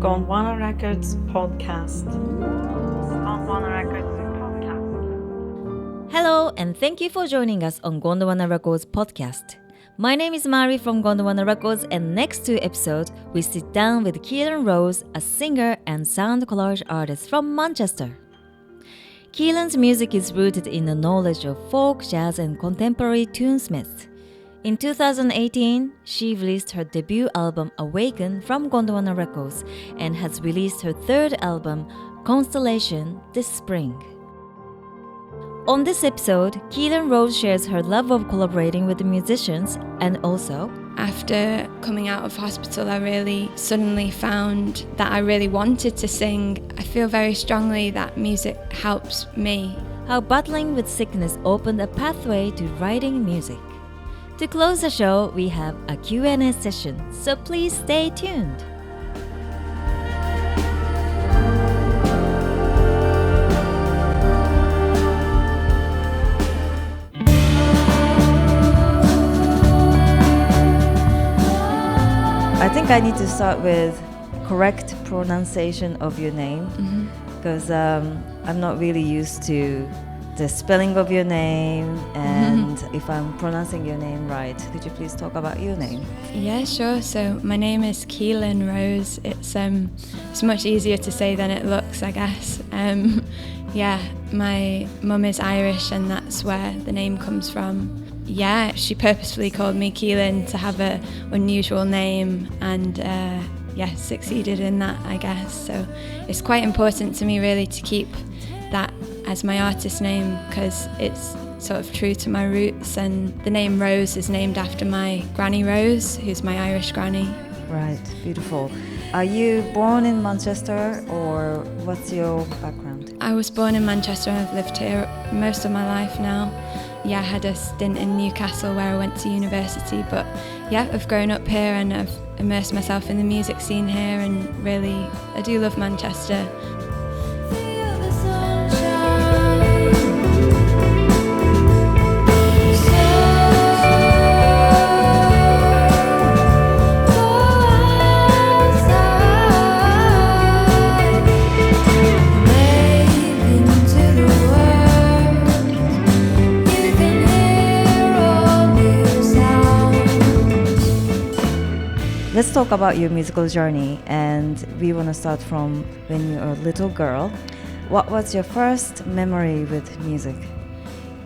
Gondwana Records podcast. Gondwana Records podcast. Hello, and thank you for joining us on Gondwana Records podcast. My name is Mari from Gondwana Records, and next two episodes, we sit down with Caoilfhionn Rose, a singer and sound collage artist from Manchester. Caoilfhion's music is rooted in the knowledge of folk, jazz, and contemporary tunesmiths. In 2018, she released her debut album Awaken from Gondwana Records and has released her third album, Constellation, this spring. On this episode, Caoilfhionn Rose shares her love of collaborating with the musicians and also, after coming out of hospital, I really suddenly found that I really wanted to sing. I feel very strongly that music helps me. how battling with sickness opened a pathway to writing music. To close the show, we have a Q&A session, so please stay tuned. I think I need to start with correct pronunciation of your name because I'm not really used to the spelling of your name and if I'm pronouncing your name right. Could you please talk about your name? Yeah, sure. So my name is Caoilfhionn Rose. It's much easier to say than it looks, I guess. Yeah, my mum is Irish and that's where the name comes from. Yeah, she purposefully called me Caoilfhionn to have an unusual name and succeeded in that, I guess. So it's quite important to me really to keep that as my artist name because it's sort of true to my roots, and the name Rose is named after my granny Rose, who's my Irish granny. Right, beautiful. Are you born in Manchester or what's your background? I was born in Manchester and I've lived here most of my life now. Yeah, I had a stint in Newcastle where I went to university, but yeah, I've grown up here and I've immersed myself in the music scene here, and really, I do love Manchester. Let's talk about your musical journey, and we want to start from when you were a little girl. What was your first memory with music?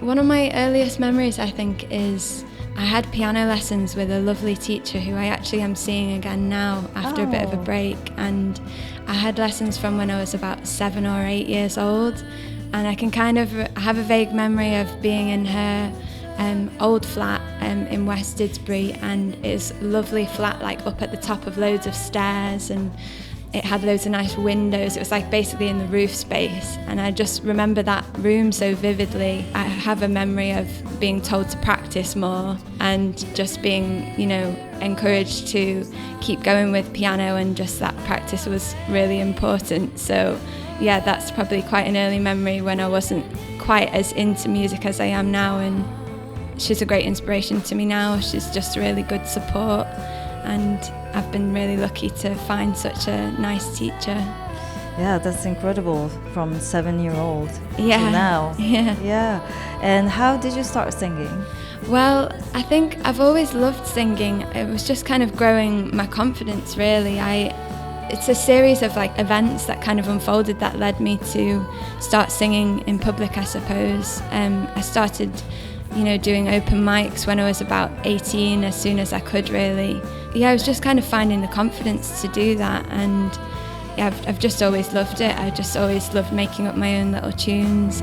One of my earliest memories, I think, is I had piano lessons with a lovely teacher who I actually am seeing again now after a bit of a break, and I had lessons from when I was about 7 or 8 years old, and I can kind of have a vague memory of being in her old flat in West Didsbury, and it's lovely flat, like up at the top of loads of stairs, and it had loads of nice windows. It was like basically in the roof space, and I just remember that room so vividly. I have a memory of being told to practice more and just being, encouraged to keep going with piano, and just that practice was really important. So yeah, that's probably quite an early memory when I wasn't quite as into music as I am now, and she's a great inspiration to me now. She's just really good support, and I've been really lucky to find such a nice teacher. Yeah, that's incredible, from 7-year-old to Yeah. now. Yeah. And how did you start singing? Well, I think I've always loved singing. It was just kind of growing my confidence, really. It's a series of events that kind of unfolded that led me to start singing in public, I suppose. I started doing open mics when I was about 18, as soon as I could, really. Yeah, I was just kind of finding the confidence to do that, and yeah, I've just always loved it. I just always loved making up my own little tunes.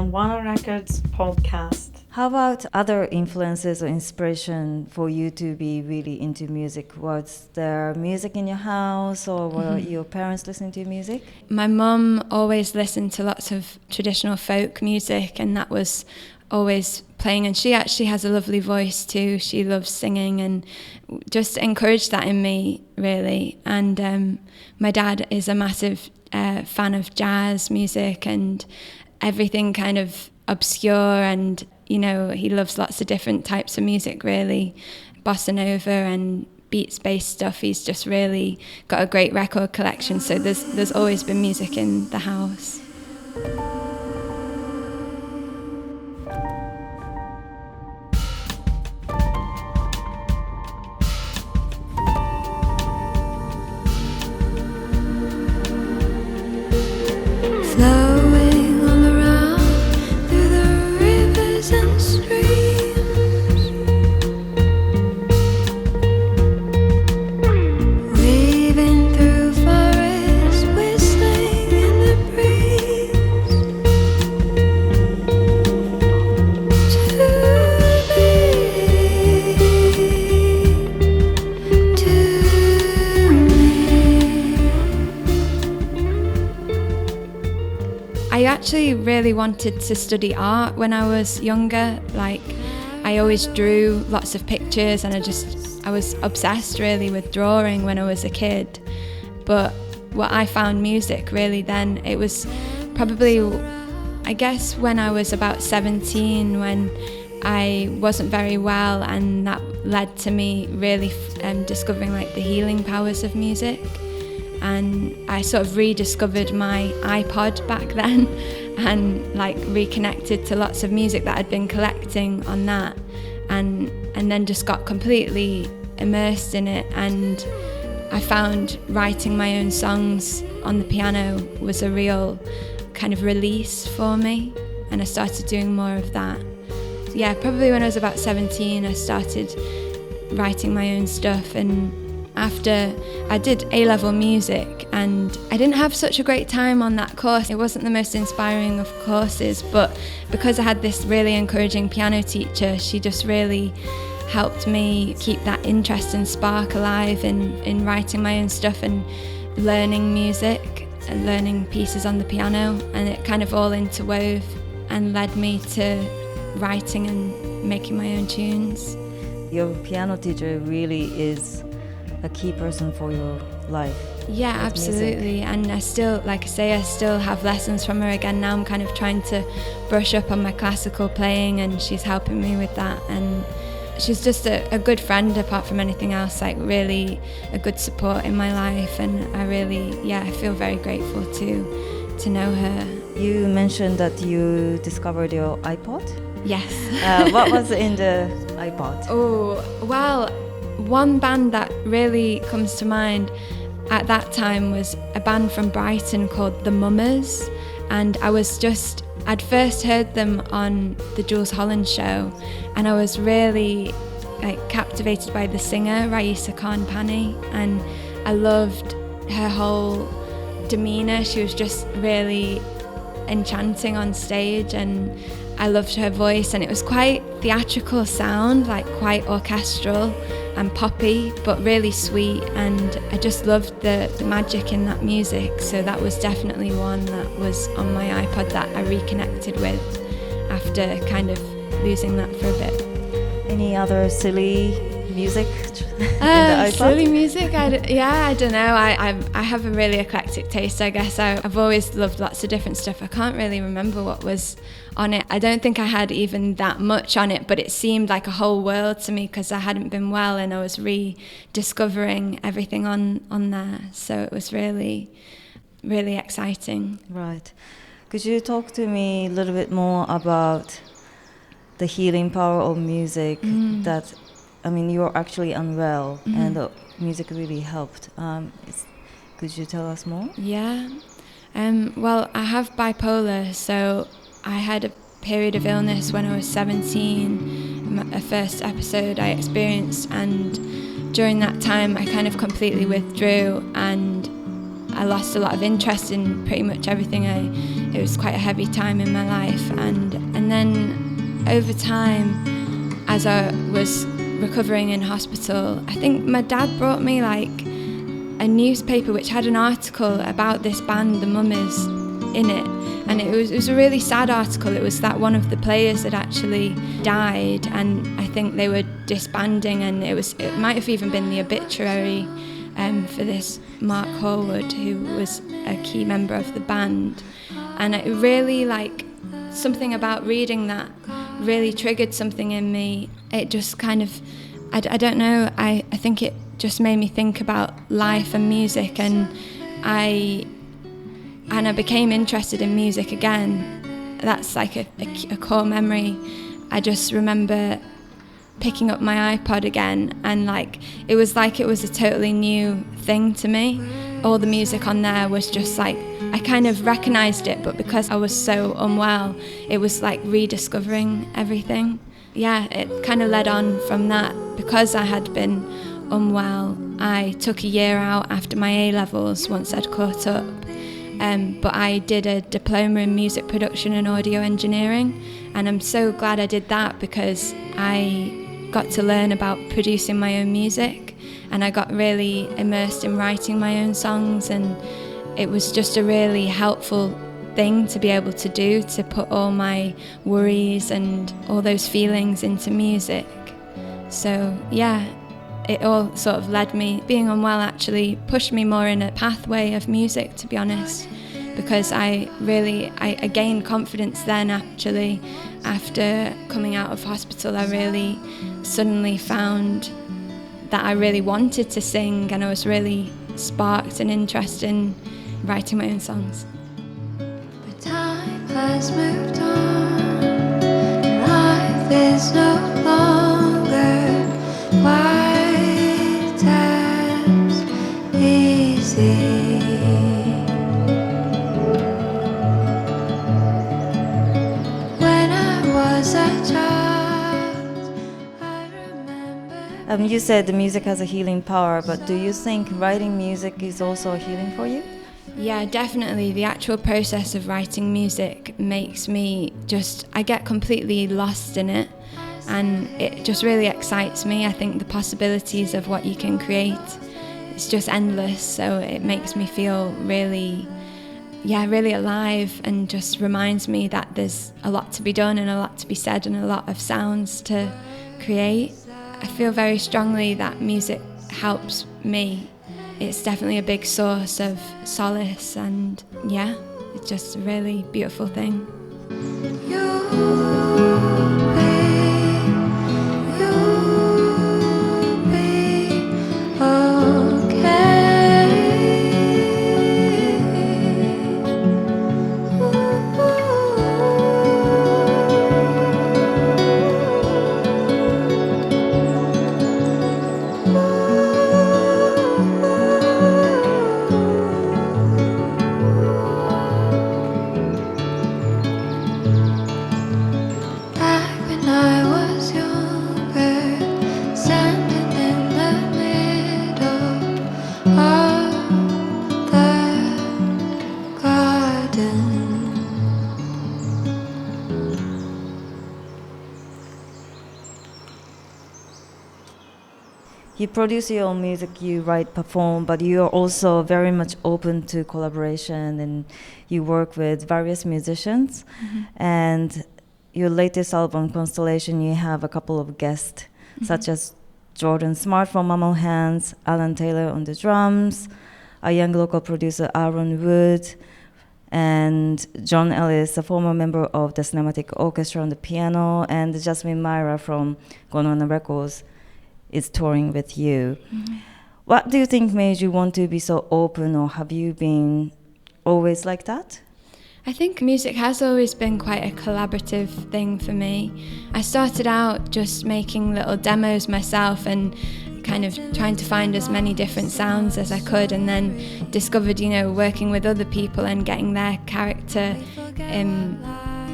Gondwana Records podcast. How about other influences or inspiration for you to be really into music? Was there music in your house, or were your parents listening to music? My mum always listened to lots of traditional folk music, and that was always playing, and she actually has a lovely voice too. She loves singing and just encouraged that in me, really. And my dad is a massive fan of jazz music and everything kind of obscure, and you know, he loves lots of different types of music, really. Bossa Nova and beats-based stuff. He's just really got a great record collection, so there's always been music in the house. I actually really wanted to study art when I was younger. Like, I always drew lots of pictures, and I was obsessed really with drawing when I was a kid. But what I found music really then, it was probably, I guess, when I was about 17, when I wasn't very well, and that led to me really discovering like the healing powers of music. And I sort of rediscovered my iPod back then and like reconnected to lots of music that I'd been collecting on that, and then just got completely immersed in it. And I found writing my own songs on the piano was a real kind of release for me, and I started doing more of that. Yeah, probably when I was about 17 I started writing my own stuff. And after I did A-level music, and I didn't have such a great time on that course. It wasn't the most inspiring of courses, but because I had this really encouraging piano teacher, she just really helped me keep that interest and spark alive in writing my own stuff and learning music and learning pieces on the piano. And it kind of all interwove and led me to writing and making my own tunes. Your piano teacher really is a key person for your life. Yeah, absolutely. Music. And I still, like I say, I still have lessons from her again now. I'm kind of trying to brush up on my classical playing, and she's helping me with that. And she's just a good friend apart from anything else, like really a good support in my life. And I really, I feel very grateful to know her. You mentioned that you discovered your iPod? Yes. What was in the iPod? Oh, well, one band that really comes to mind at that time was a band from Brighton called The Mummers, and I'd first heard them on the Jules Holland show, and I was really captivated by the singer Raisa Khan Pani, and I loved her whole demeanour. She was just really enchanting on stage, and I loved her voice, and it was quite theatrical sound, like quite orchestral and poppy, but really sweet, and I just loved the magic in that music. So that was definitely one that was on my iPod that I reconnected with after kind of losing that for a bit. Any other silly music in the iPod? Silly music? I don't know. I have a really eclectic taste, I guess. I've always loved lots of different stuff. I can't really remember what was on it. I don't think I had even that much on it, but it seemed like a whole world to me because I hadn't been well and I was rediscovering everything on there. So it was really, really exciting. Right. Could you talk to me a little bit more about the healing power of music? That, I mean, you're actually unwell, and the music really helped. Could you tell us more? Yeah. Well, I have bipolar, so I had a period of illness when I was 17, a first episode I experienced, and during that time I kind of completely withdrew, and I lost a lot of interest in pretty much everything. It was quite a heavy time in my life, and then over time, as I was recovering in hospital, I think my dad brought me like a newspaper which had an article about this band, the Mummies, in it. And it was a really sad article. It was that one of the players had actually died, and I think they were disbanding, and it might have even been the obituary for this Mark Horwood, who was a key member of the band. And it really, like, something about reading that really triggered something in me. It just kind of, I don't know, I think it just made me think about life and music, and I became interested in music again. That's like a core memory. I just remember picking up my iPod again, and it was a totally new thing to me. All the music on there was just like, I kind of recognised it, but because I was so unwell, it was like rediscovering everything. Yeah, it kind of led on from that. Because I had been unwell, I took a year out after my A-levels once I'd caught up. But I did a diploma in music production and audio engineering, and I'm so glad I did that because I got to learn about producing my own music, and I got really immersed in writing my own songs, and it was just a really helpful thing to be able to do, to put all my worries and all those feelings into music. So yeah, it all sort of led me, being unwell actually pushed me more in a pathway of music, to be honest, because I gained confidence then actually. After coming out of hospital, I really suddenly found that I really wanted to sing, and I was really sparked and interested in writing my own songs. But time has moved on, life is no longer quite as easy. When I was a child, I remember. You said the music has a healing power, but do you think writing music is also healing for you? Yeah, definitely. The actual process of writing music makes me I get completely lost in it, and it just really excites me. I think the possibilities of what you can create, it's just endless, so it makes me feel really alive, and just reminds me that there's a lot to be done and a lot to be said and a lot of sounds to create. I feel very strongly that music helps me. It's definitely a big source of solace, and yeah, it's just a really beautiful thing. You produce your own music, you write, perform, but you are also very much open to collaboration, and you work with various musicians. Mm-hmm. And your latest album, Constellation, you have a couple of guests, such as Jordan Smart from Mammal Hands, Alan Taylor on the drums, a young local producer, Aaron Wood, and John Ellis, a former member of the Cinematic Orchestra on the piano, and Jasmine Myra from Gondwana Records is touring with you. Mm-hmm. What do you think made you want to be so open, or have you been always like that? I think music has always been quite a collaborative thing for me. I started out just making little demos myself and kind of trying to find as many different sounds as I could, and then discovered, working with other people and getting their character in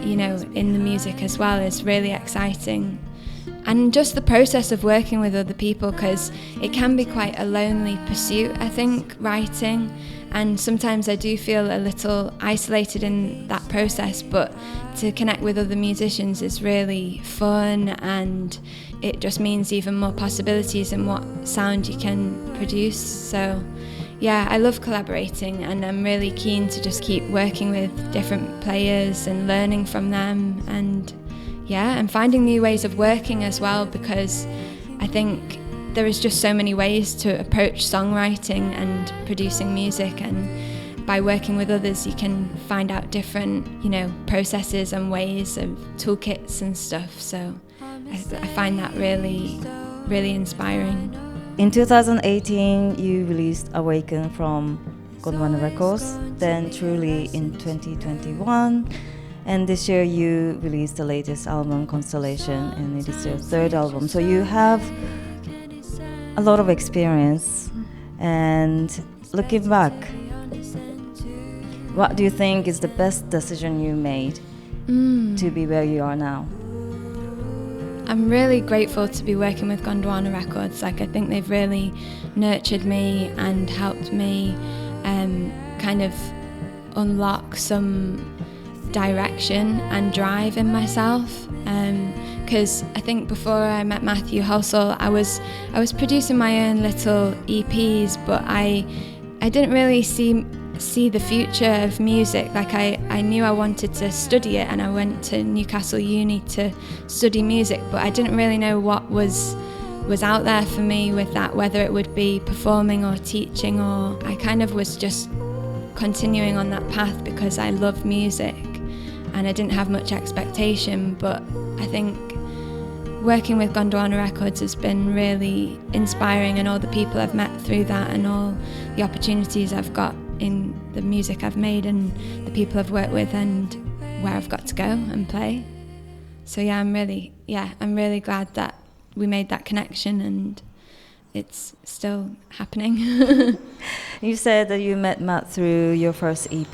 the music as well is really exciting. And just the process of working with other people, because it can be quite a lonely pursuit, I think, writing. And sometimes I do feel a little isolated in that process, but to connect with other musicians is really fun, and it just means even more possibilities in what sound you can produce. So yeah, I love collaborating, and I'm really keen to just keep working with different players and learning from them, and finding new ways of working as well, because I think there is just so many ways to approach songwriting and producing music, and by working with others you can find out different, processes and ways of toolkits and stuff. So I find that really, really inspiring. In 2018, you released Awaken from Gondwana Records, then Truly in 2021, and this year you released the latest album, Constellation, and it is your third album. So you have a lot of experience, and looking back, what do you think is the best decision you made to be where you are now? I'm really grateful to be working with Gondwana Records. I think they've really nurtured me and helped me kind of unlock some direction and drive in myself. Because I think before I met Matthew Halsall, I was producing my own little EPs, but I didn't really see the future of music. I knew I wanted to study it, and I went to Newcastle Uni to study music, but I didn't really know what was out there for me with that, whether it would be performing or teaching, or I kind of was just continuing on that path because I love music and I didn't have much expectation. But I think working with Gondwana Records has been really inspiring, and all the people I've met through that, and all the opportunities I've got in the music I've made, and the people I've worked with, and where I've got to go and play. So I'm really glad that we made that connection, and it's still happening. You said that you met Matt through your first EP,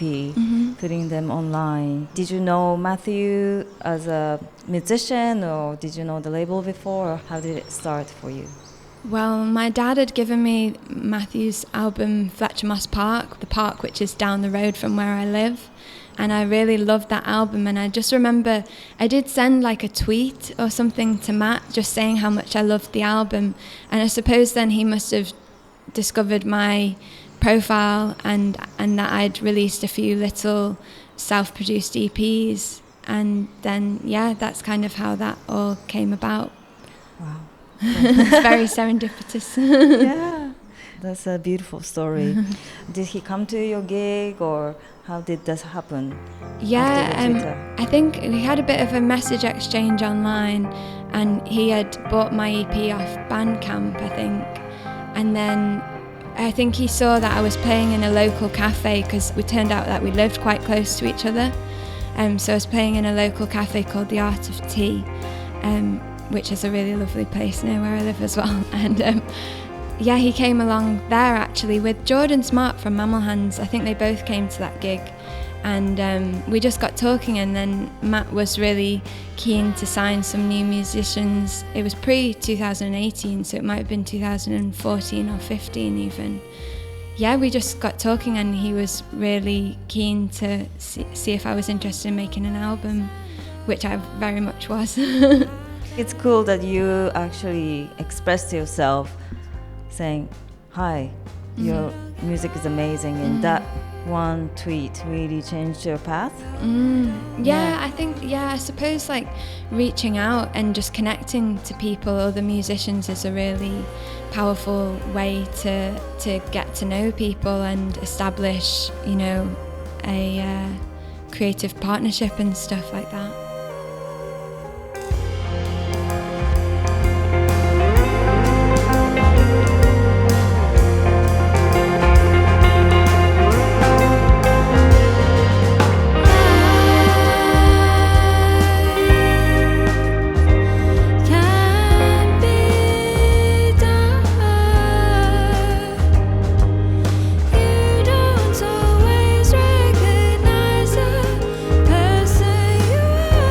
putting them online. Did you know Matthew as a musician, or did you know the label before, or how did it start for you? Well, my dad had given me Matthew's album Fletcher Moss Park, the park which is down the road from where I live, and I really loved that album. And I just remember I did send a tweet or something to Matt just saying how much I loved the album, and I suppose then he must have discovered my profile and that I'd released a few little self-produced EPs, and then that's kind of how that all came about. Wow. It's very serendipitous. Yeah, that's a beautiful story. Did he come to your gig, or how did this happen? I think we had a bit of a message exchange online, and he had bought my EP off Bandcamp, I think, and then I think he saw that I was playing in a local cafe, because we turned out that we lived quite close to each other. So I was playing in a local cafe called The Art of Tea, which is a really lovely place near where I live as well. And he came along there actually with Jordan Smart from Mammal Hands. I think they both came to that gig, and we just got talking, and then Matt was really keen to sign some new musicians. It was pre-2018, so it might have been 2014 or 15 even. We just got talking, and he was really keen to see if I was interested in making an album, which I very much was. It's cool that you actually expressed yourself saying, hi, your music is amazing, and that one tweet really changed your path. I suppose reaching out and just connecting to people, other musicians, is a really powerful way to get to know people and establish, a creative partnership and stuff like that. Don't always recognize the person you are.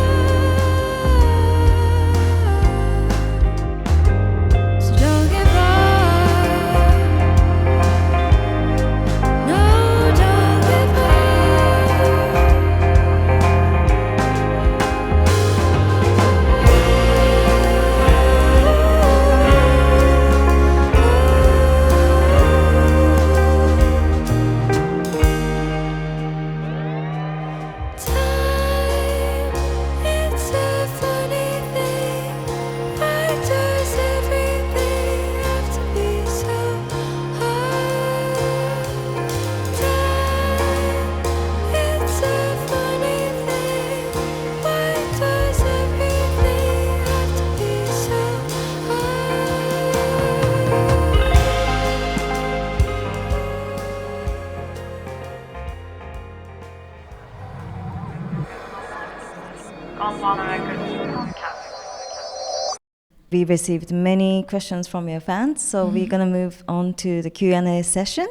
We received many questions from your fans, so we're going to move on to the Q&A session.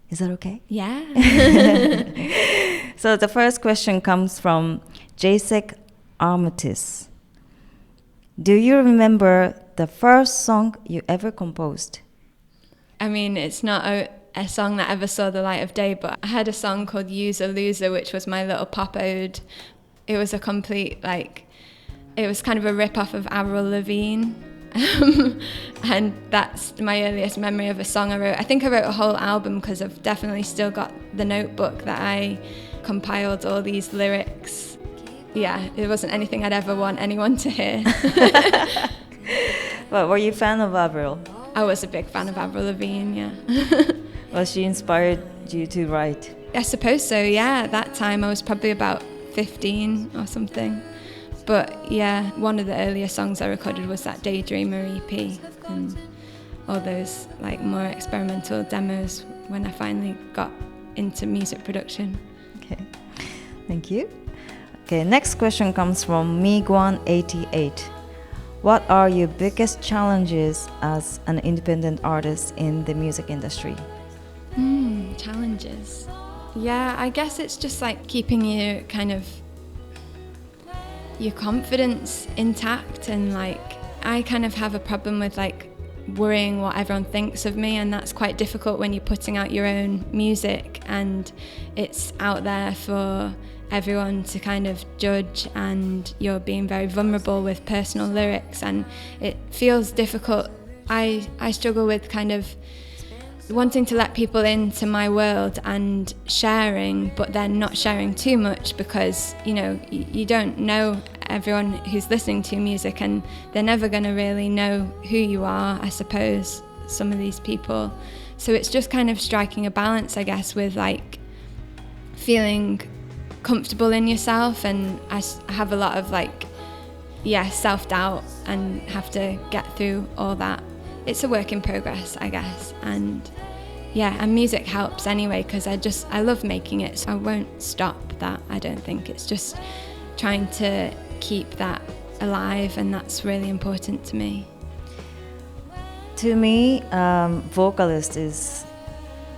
Is that okay? Yeah. So the first question comes from Jacek Armatis. Do you remember the first song you ever composed? I mean, it's not a song that ever saw the light of day, but I had a song called User Loser, which was my little pop ode. It was a complete, it was kind of a rip-off of Avril Lavigne. And that's my earliest memory of a song I wrote. I think I wrote a whole album because I've definitely still got the notebook that I compiled all these lyrics. Yeah, it wasn't anything I'd ever want anyone to hear. Well, were you a fan of Avril? I was a big fan of Avril Lavigne, yeah. Was she inspired you to write? I suppose so, yeah. At that time I was probably about 15 or something. But yeah, one of the earlier songs I recorded was that Daydreamer EP and all those more experimental demos when I finally got into music production. Okay, thank you. Okay, next question comes from Miguan88. What are your biggest challenges as an independent artist in the music industry? Challenges. Yeah, I guess it's just keeping your your confidence intact, and I kind of have a problem with worrying what everyone thinks of me, and that's quite difficult when you're putting out your own music and it's out there for everyone to kind of judge, and you're being very vulnerable with personal lyrics, and it feels difficult. I struggle with kind of wanting to let people into my world and sharing, but then not sharing too much because, you don't know everyone who's listening to your music, and they're never going to really know who you are, I suppose, some of these people. So it's just kind of striking a balance, I guess, with feeling comfortable in yourself, and I have a lot of self-doubt and have to get through all that. It's a work in progress, I guess, and music helps anyway because I love making it, so I won't stop that. I don't think it's just trying to keep that alive, and that's really important to me. To me, vocalist is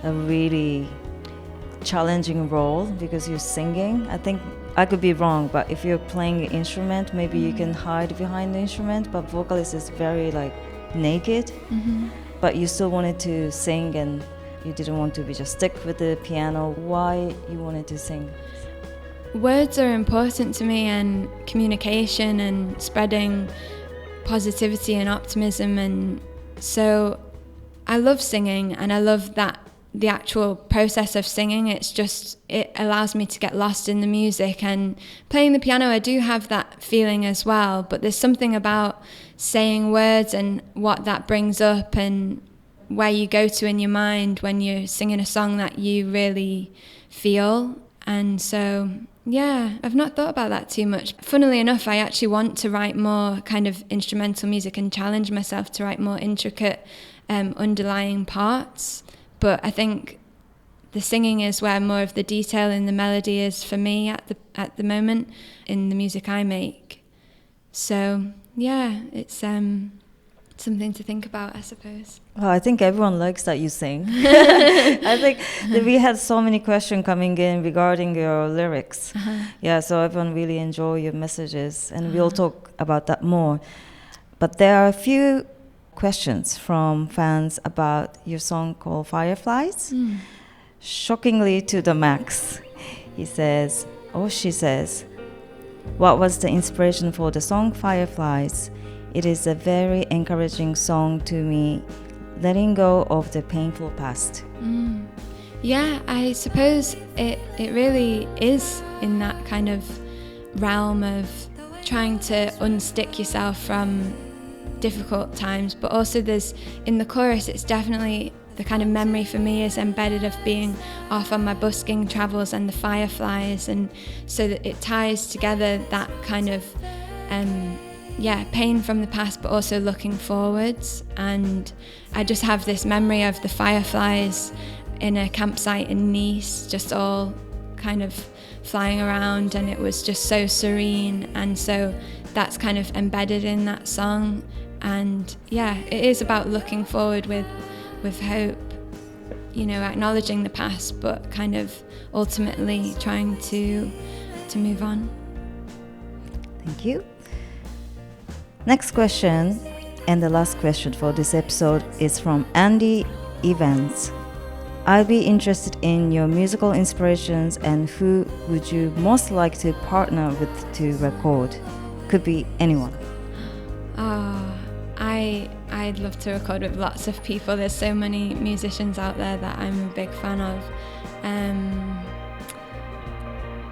a really challenging role because you're singing. I think I could be wrong, but if you're playing an instrument, maybe you can hide behind the instrument, but vocalist is very naked, but you still wanted to sing and you didn't want to be just stick with the piano. Why you wanted to sing? Words are important to me, and communication and spreading positivity and optimism, and so I love singing, and I love that the actual process of singing. It allows me to get lost in the music, and playing the piano I do have that feeling as well, but there's something about saying words and what that brings up and where you go to in your mind when you're singing a song that you really feel. And so I've not thought about that too much. Funnily enough, I actually want to write more kind of instrumental music and challenge myself to write more intricate underlying parts. But I think the singing is where more of the detail in the melody is for me at the moment in the music I make. So it's something to think about, I suppose. Well, I think everyone likes that you sing. I think that we had so many questions coming in regarding your lyrics. So everyone really enjoy your messages, and we'll talk about that more. But there are a few questions from fans about your song called Fireflies. Shockingly to the max. She says, what was the inspiration for the song Fireflies? It is a very encouraging song to me, letting go of the painful past. Yeah, I suppose it really is in that kind of realm of trying to unstick yourself from difficult times, but also there's, in the chorus, it's definitely the kind of memory for me is embedded of being off on my busking travels and the fireflies, and so that it ties together that kind of pain from the past, but also looking forwards. And I just have this memory of the fireflies in a campsite in Nice, just all kind of flying around, and it was just so serene, and so that's kind of embedded in that song. And yeah, it is about looking forward with hope, you know, acknowledging the past, but kind of ultimately trying to move on. Thank you. Next question, and the last question for this episode, is from Andy Evans. I'd be interested in your musical inspirations, and who would you most like to partner with to record? Could be anyone. I'd love to record with lots of people. There's so many musicians out there that I'm a big fan of.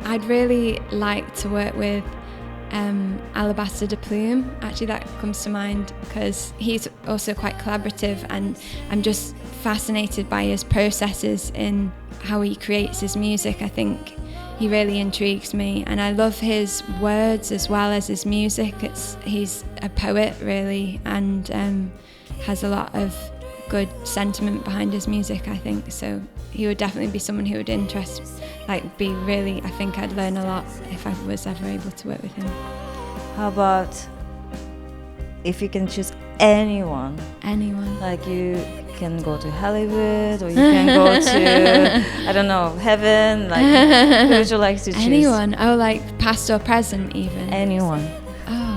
I'd really like to work with Alabaster de Plume. Actually, that comes to mind because he's also quite collaborative, and I'm just fascinated by his processes in how he creates his music. I think he really intrigues me, and I love his words as well as his music. He's a poet, really, and has a lot of good sentiment behind his music, I think. So he would definitely be someone who would I think I'd learn a lot if I was ever able to work with him. How about if you can choose anyone? Like you can go to Hollywood, or you can go to, I don't know, heaven. Like, who would you like to choose? Anyone. Oh, like past or present even. Anyone. Oh.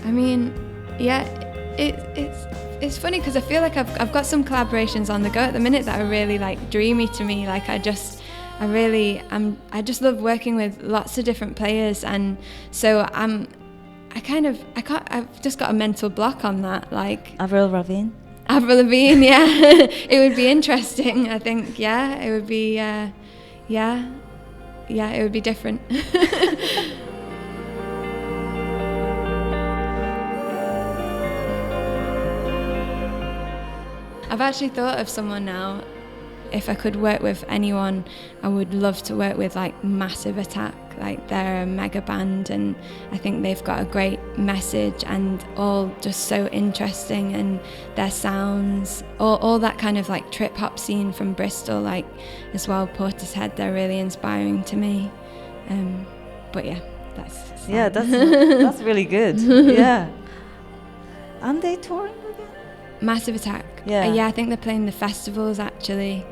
I mean, yeah, it's funny because I feel like I've got some collaborations on the go at the minute that are really like dreamy to me. Like I just love working with lots of different players, and so I've just got a mental block on that. Like Avril Lavigne, yeah. It would be interesting, I think. Yeah, it would be it would be different. I've actually thought of someone now. If I could work with anyone, I would love to work with like Massive Attack. Like they're a mega band, and I think they've got a great message and all just so interesting, and their sounds, all that kind of like trip hop scene from Bristol, like as well, Portishead, they're really inspiring to me. But yeah, that's really good. Yeah. Aren't they touring again? Massive Attack. Yeah, I think they're playing the festivals actually.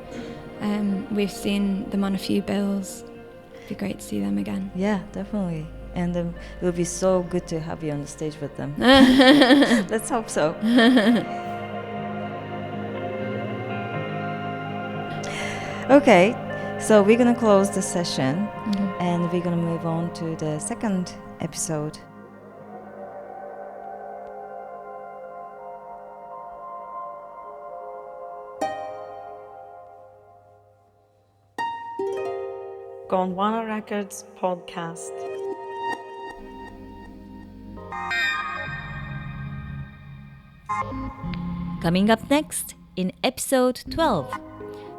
We've seen them on a few bills. It'd be great to see them again. Yeah, definitely. And it would be so good to have you on the stage with them. Let's hope so. Okay, so we're gonna close the session, and we're gonna move on to the second episode. Gondwana Records podcast. Coming up next, in episode 12,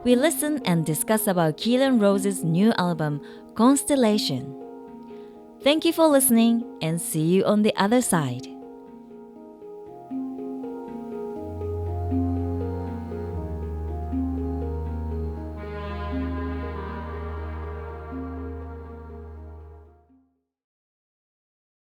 we listen and discuss about Caoilfhionn Rose's new album, Constellation. Thank you for listening, and see you on the other side.